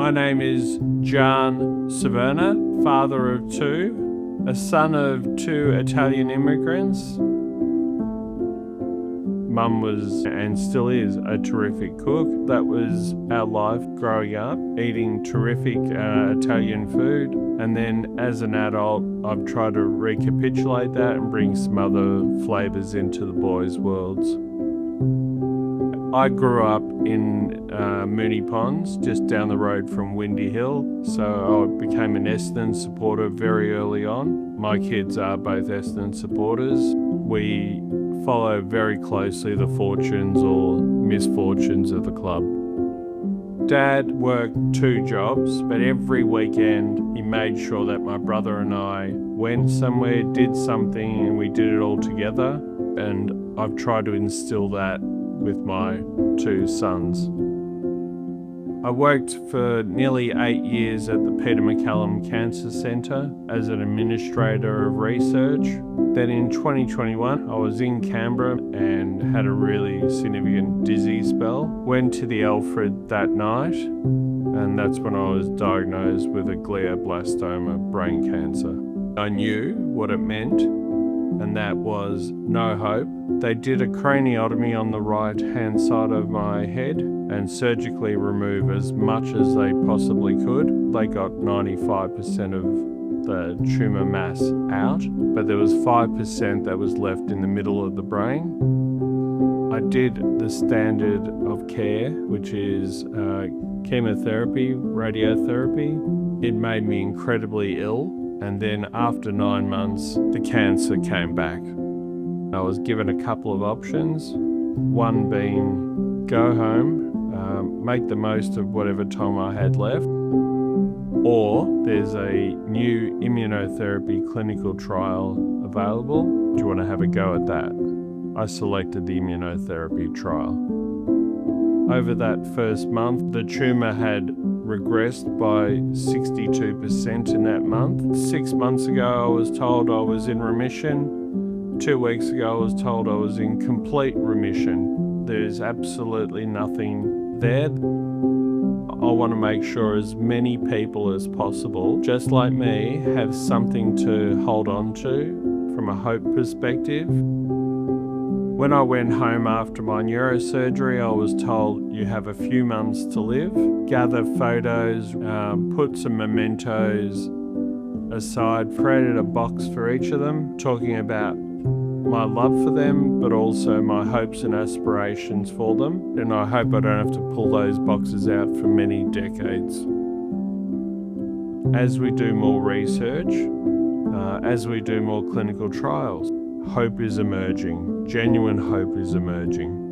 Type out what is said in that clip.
My name is Gian, father of two, a son of two Italian immigrants. Mum was, and still is, a terrific cook. That was our life growing up, eating terrific Italian food. And then as an adult, I've tried to recapitulate that and bring some other flavours into the boys' worlds. I grew up in Moonee Ponds, just down the road from Windy Hill, so I became an Essendon supporter very early on. My kids are both Essendon supporters. We follow very closely the fortunes or misfortunes of the club. Dad worked 2 jobs, but every weekend he made sure that my brother and I went somewhere, did something, and we did it all together. And I've tried to instill that with my 2 sons. I worked for nearly 8 years at the Peter MacCallum Cancer Centre as an administrator of research. Then in 2021, I was in Canberra and had a really significant dizzy spell. Went to the Alfred that night, and that's when I was diagnosed with a glioblastoma, brain cancer. I knew what it meant, and that was no hope. They did a craniotomy on the right-hand side of my head and surgically remove as much as they possibly could. They got 95% of the tumour mass out, but there was 5% that was left in the middle of the brain. I did the standard of care, which is chemotherapy, radiotherapy. It made me incredibly ill, and then after 9 months, the cancer came back. I was given a couple of options, one being go home, make the most of whatever time I had left, or there's a new immunotherapy clinical trial available. Do you want to have a go at that? I selected the immunotherapy trial. Over that first month, the tumour had regressed by 62% in that month. 6 months ago, I was told I was in remission. 2 weeks ago, I was told I was in complete remission. There's absolutely nothing there. I want to make sure as many people as possible, just like me, have something to hold on to from a hope perspective. When I went home after my neurosurgery, I was told you have a few months to live. Gather photos, put some mementos aside, created a box for each of them, talking about my love for them, but also my hopes and aspirations for them. And I hope I don't have to pull those boxes out for many decades. As we do more research, as we do more clinical trials, hope is emerging. Genuine hope is emerging.